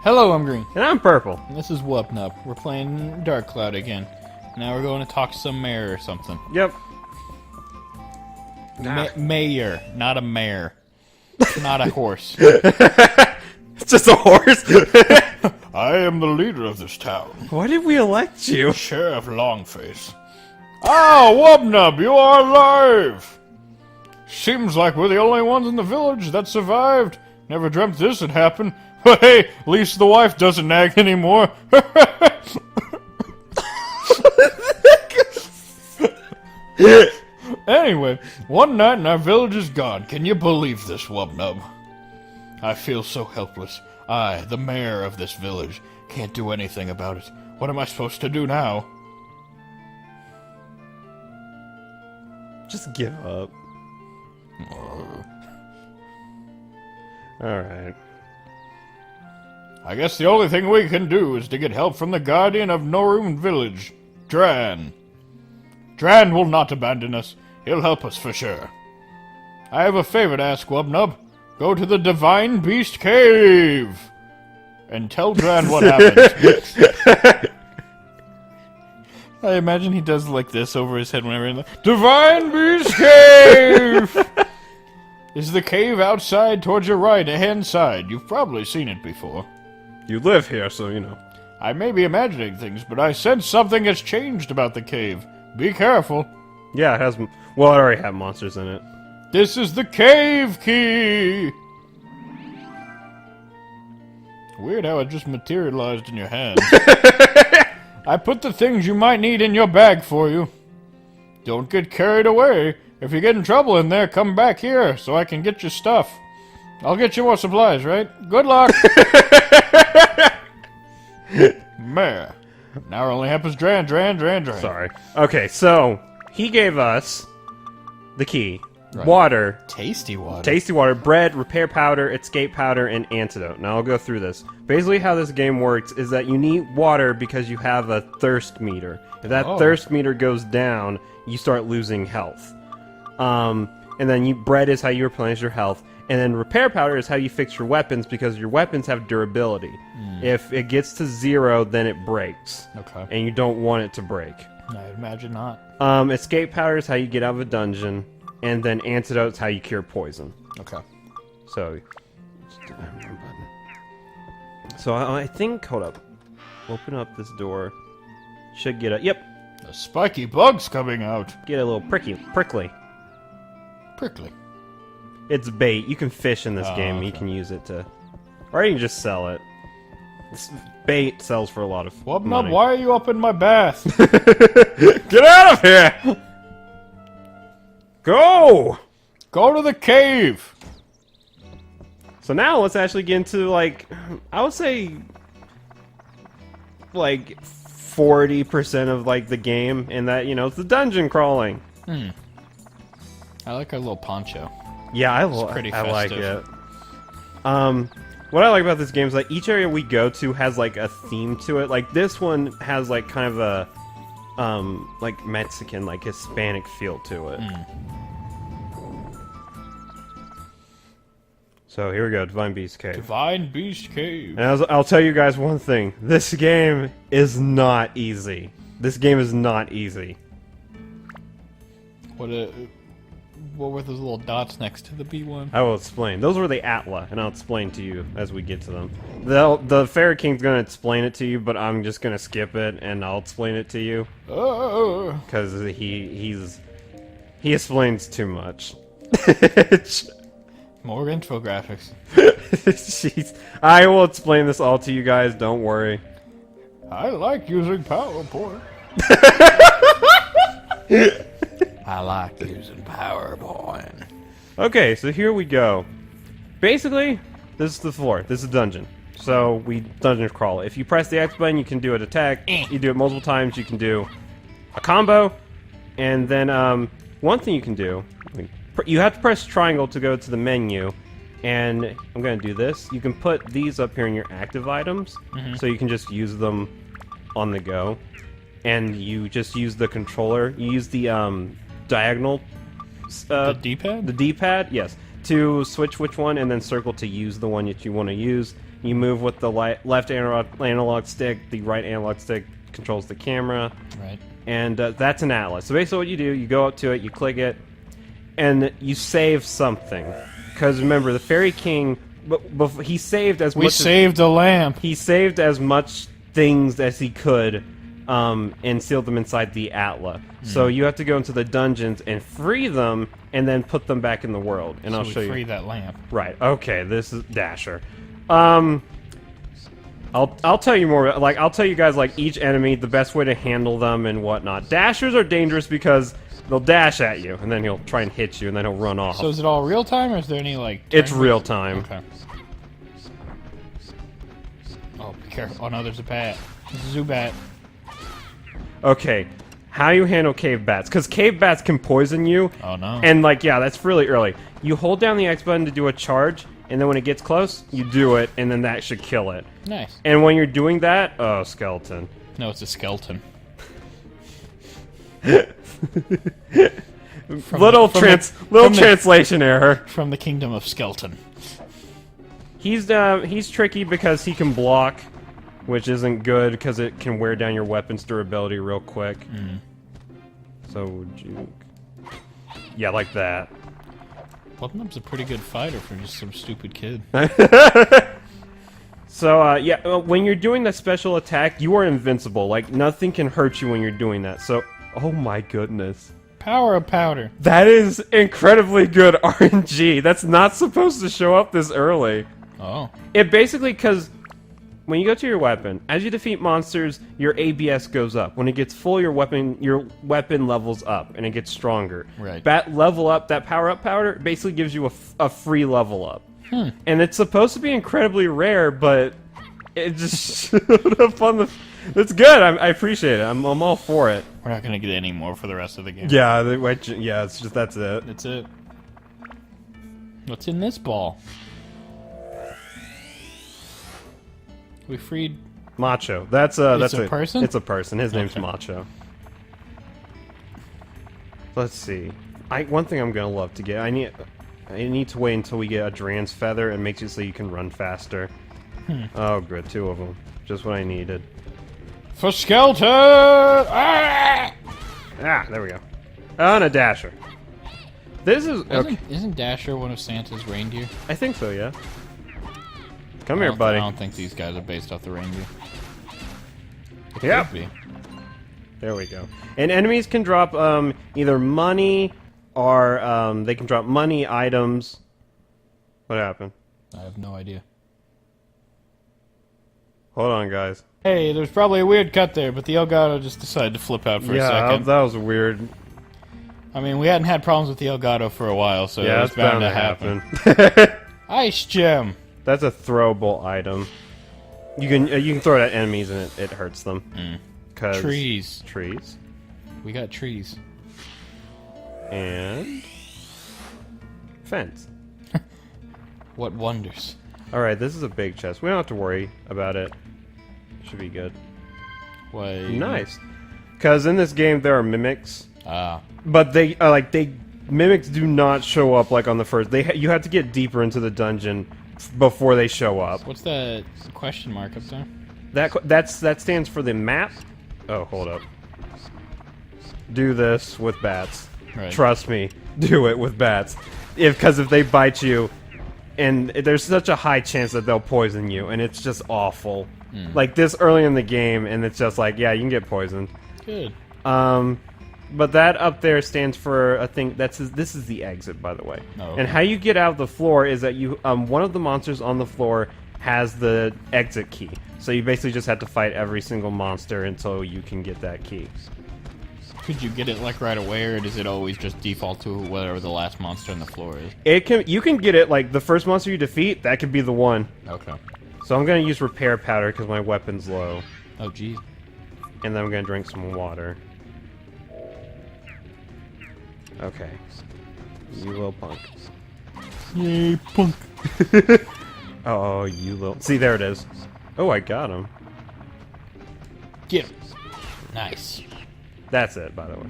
Hello, I'm Green. And I'm purple. And this is Wupnup. We're playing Dark Cloud again. Now we're going to talk to some mayor or something. Yep. Mayor, not a mare. Not a horse. It's just a horse. I am the leader of this town. Why did we elect you? Sheriff Longface. Oh, Wupnup, you are alive! Seems like we're the only ones in the village that survived. Never dreamt this would happen. But hey, at least the wife doesn't nag anymore. Anyway, one night and our village is gone. Can you believe this, Wupnup? I feel so helpless. I, the mayor of this village, can't do anything about it. What am I supposed to do now? Just give up. Alright. I guess the only thing we can do is to get help from the guardian of Norum Village, Dran. Dran will not abandon us. He'll help us for sure. I have a favor to ask, Wupnup. Go to the Divine Beast Cave and tell Dran what happens. I imagine he does like this over his head whenever he's like, Divine Beast Cave! Is the cave outside towards your right-hand side? You've probably seen it before. You live here, so you know. I may be imagining things, but I sense something has changed about the cave. Be careful. Yeah, it has. Well, it already had monsters in it. This is the cave key! Weird how it just materialized in your hand. I put the things you might need in your bag for you. Don't get carried away. If you get in trouble in there, come back here so I can get your stuff. I'll get you more supplies, right? Good luck! Meh. Now it only happens Dran. Sorry. Okay, so he gave us the key. Right. Water. Tasty water. Tasty water, bread, repair powder, escape powder, and antidote. Now I'll go through this. Basically how this game works is that you need water because you have a thirst meter. If that thirst meter goes down, you start losing health. And then bread is how you replenish your health. And then repair powder is how you fix your weapons because your weapons have durability. If it gets to 0, then it breaks. Okay. And you don't want it to break. I imagine not. Escape powder is how you get out of a dungeon. And then antidote is how you cure poison. Okay. So, I think, hold up. Open up this door. Should get a, yep. The spiky bug's coming out. Get a little prickly. Prickly. It's bait. You can fish in this game. Okay. You can use it to, or you can just sell it. This bait sells for a lot of money. Why are you up in my bath? Get out of here! Go! Go to the cave! So now let's actually get into, like, I would say, like, 40% of, like, the game, and that, you know, it's the dungeon crawling. I like our little poncho. Yeah, I like it. What I like about this game is that each area we go to has, like, a theme to it. Like, this one has, like, kind of a, like, Mexican, like, Hispanic feel to it. So, here we go, Divine Beast Cave. Divine Beast Cave. And I'll tell you guys one thing. This game is not easy. This game is not easy. What were those little dots next to the B1? I will explain. Those were the Atla, and I'll explain to you as we get to them. The Fairy King's gonna explain it to you, but I'm just gonna skip it, and I'll explain it to you. Because he explains too much. More infographics. Jeez. I will explain this all to you guys, don't worry. I like using PowerPoint. I like using PowerPoint. Okay, so here we go. Basically, this is the floor. This is a dungeon. So, we dungeon crawl. If you press the X button, you can do an attack. You do it multiple times, you can do a combo. And then, one thing you can do, you have to press triangle to go to the menu. And I'm going to do this. You can put these up here in your active items. So you can just use them on the go. And you just use the controller. You use the, diagonal the D-pad? The D-pad, yes. To switch which one, and then circle to use the one that you want to use. You move with the left analog stick. The right analog stick controls the camera. Right. And that's an atlas. So basically what you do, you go up to it, you click it, and you save something. Because remember, the Fairy King, he saved as much... We saved the lamp! He saved as much things as he could, and sealed them inside the atlas. So you have to go into the dungeons and free them, and then put them back in the world. And I'll show you. Free that lamp. Right. Okay. This is Dasher. I'll tell you more. Like I'll tell you guys like each enemy, the best way to handle them and whatnot. Dashers are dangerous because they'll dash at you, and then he'll try and hit you, and then he'll run off. So is it all real time, or is there any like? It's real time. Okay. Oh, be careful! Oh no, there's a bat. There's a Zubat. Okay. How you handle cave bats? Because cave bats can poison you. Oh no. And like, yeah, that's really early. You hold down the X button to do a charge, and then when it gets close, you do it, and then that should kill it. Nice. And when you're doing that, oh, skeleton. No, it's a skeleton. Little translation error. From the kingdom of skeleton. He's tricky because he can block, which isn't good because it can wear down your weapon's durability real quick. So would you? Yeah, like that. Button-Up's a pretty good fighter for just some stupid kid. So, yeah, when you're doing that special attack, you are invincible. Like, nothing can hurt you when you're doing that. So, oh my goodness. Power of powder. That is incredibly good RNG. That's not supposed to show up this early. Oh. It basically, because when you go to your weapon, as you defeat monsters, your ABS goes up. When it gets full, your weapon levels up, and it gets stronger. Right. That level up, that power-up powder, basically gives you a free level up. And it's supposed to be incredibly rare, but it just showed up on the... It's good. I appreciate it. I'm all for it. We're not gonna get any more for the rest of the game. Yeah, it's just that's it. That's it. What's in this ball? We freed Macho. That's a person? It's a person. His name's Okay. Macho. Let's see. One thing I'm gonna love to get. I need to wait until we get a Dran's feather. It makes it so you can run faster. Oh, good. 2 of them. Just what I needed. for skeleton. Ah! There we go. Oh, and a Dasher. This is okay. Isn't Dasher one of Santa's reindeer? I think so. Yeah. Come here, buddy. I don't think these guys are based off the reindeer. It Yep. could be. There we go. And enemies can drop either money or they can drop money items. What happened? I have no idea. Hold on, guys. Hey, there's probably a weird cut there, but the Elgato just decided to flip out for a second. That was weird. I mean, we hadn't had problems with the Elgato for a while, so Yeah, it's it's bound to happen. happen. Ice gem. That's a throwable item. You can throw it at enemies and it hurts them. 'Cause Trees. Trees. We got trees. And fence. What wonders. Alright, this is a big chest. We don't have to worry about it. Should be good. Why? Nice. Because in this game there are mimics. Ah. But mimics do not show up like on the first. You have to get deeper into the dungeon before they show up. What's that question mark up there? That stands for the map. Oh, hold up. Do this with bats. Right. Trust me, do it with bats. Because if they bite you, and there's such a high chance that they'll poison you, and it's just awful. Like this early in the game, and it's just like, yeah, you can get poisoned. Good. But that up there stands for a thing. This is the exit, by the way. Oh, okay. And how you get out of the floor is that you one of the monsters on the floor has the exit key. So you basically just have to fight every single monster until you can get that key. Could you get it like right away, or does it always just default to whatever the last monster on the floor is? You can get it like the first monster you defeat. That could be the one. Okay. So I'm gonna use repair powder because my weapon's low, Oh, geez. and then I'm gonna drink some water. Okay. You little punk. Yay, punk. Oh, you little... See, there it is. Oh, I got him. Get him. Nice. That's it, by the way.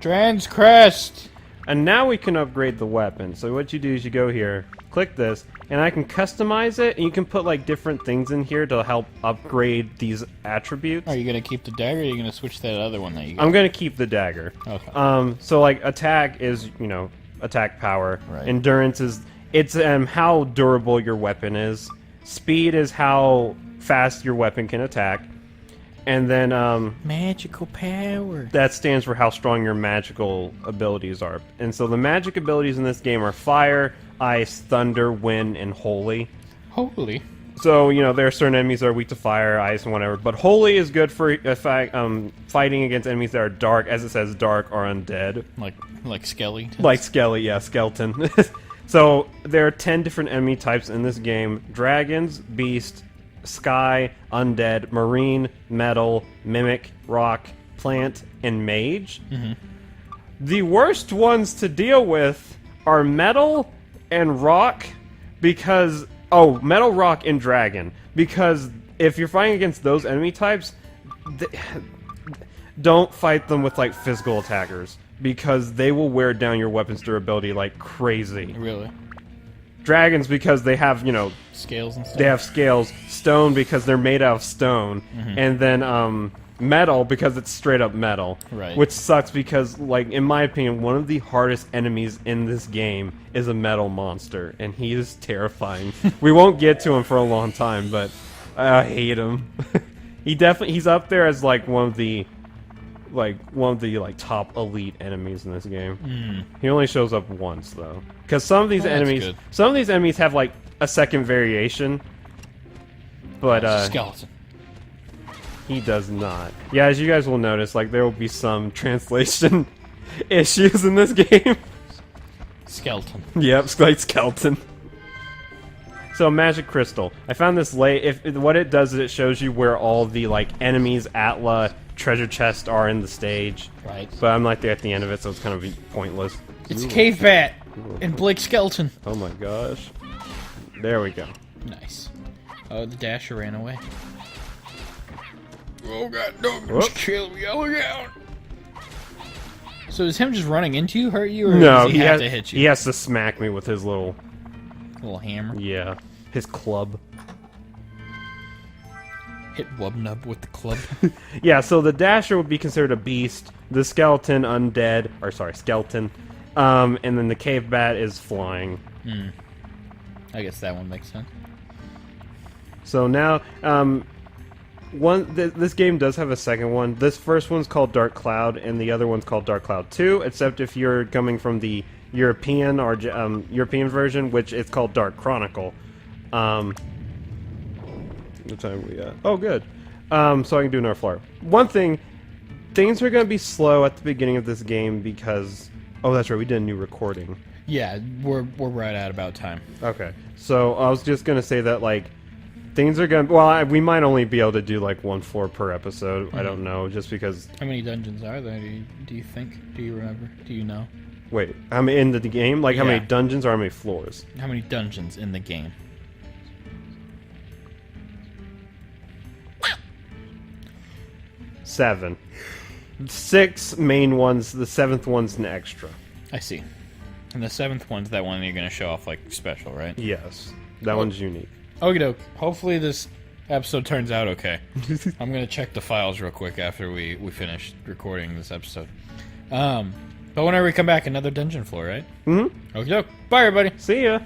Dran's crest. And now we can upgrade the weapon. So what you do is you go here, click this, and I can customize it, and you can put like different things in here to help upgrade these attributes. Are you gonna keep the dagger, or are you gonna switch that other one that you got? I'm gonna keep the dagger. Okay. So like attack is, you know, attack power. Right. Endurance is how durable your weapon is. Speed is how fast your weapon can attack. And then Magical power. that stands for how strong your magical abilities are. And so the magic abilities in this game are fire, ice, thunder, wind, and holy. Holy. So, you know, there are certain enemies that are weak to fire, ice, and whatever. But holy is good for fighting against enemies that are dark, as it says, dark or undead. Like Skelly. Like Skelly, yeah, skeleton. So there are 10 different enemy types in this game. Dragons, beast, sky, undead, marine, metal, mimic, rock, plant, and mage. The worst ones to deal with are metal and rock because... Oh, metal, rock, and dragon. Because if you're fighting against those enemy types, don't fight them with, like, physical attackers. Because they will wear down your weapon's durability like crazy. Really? Dragons because they have, you know... Scales and stuff? They have scales. Stone because they're made out of stone. And then metal because it's straight up metal. Right. Which sucks because, like, in my opinion, one of the hardest enemies in this game is a metal monster. And he is terrifying. We won't get to him for a long time, but I hate him. He's up there as, like, one of the top elite enemies in this game. He only shows up once though, because some of these enemies have like a second variation, but skeleton. he does not. Yeah, as you guys will notice, like there will be some translation issues in this game. Skeleton. Yep, like skeleton. So magic crystal. I found this what it does is it shows you where all the like enemies, Atla, treasure chests are in the stage. Right. But I'm like there at the end of it, so it's kind of pointless. It's Cave Bat and Blake Skeleton. Oh my gosh. There we go. Nice. Oh, the Dasher ran away. Oh god, no, Whoop. kill me, oh god. So is him just running into you hurt you, or No, does he have to hit you? He has to smack me with his little hammer. Yeah. His club. Hit Wubnub with the club. Yeah, so the Dasher would be considered a beast, the skeleton skeleton. And then the Cave Bat is flying. I guess that one makes sense. So now, this game does have a second one. This first one's called Dark Cloud, and the other one's called Dark Cloud 2, except if you're coming from the European or European version, which it's called Dark Chronicle. What time we got? Oh, good. So I can do another floor. One thing, things are going to be slow at the beginning of this game because... Oh, that's right, we did a new recording. Yeah, we're right at about time. Okay, so I was just going to say that, like, things are going to... Well, we might only be able to do, like, one floor per episode. I don't know, just because... How many dungeons are there, do you think? Do you remember? Do you know? Wait, how many in the game? Like, how many dungeons or how many floors? How many dungeons in the game? 7. 6 main ones, the 7th one's an extra. I see. And the 7th one's that one you're going to show off, like, special, right? Yes. That one's unique. Okie doke. Hopefully this episode turns out okay. I'm going to check the files real quick after we finish recording this episode. But whenever we come back, another dungeon floor, right? Mm-hmm. Okie doke. Bye, everybody. See ya.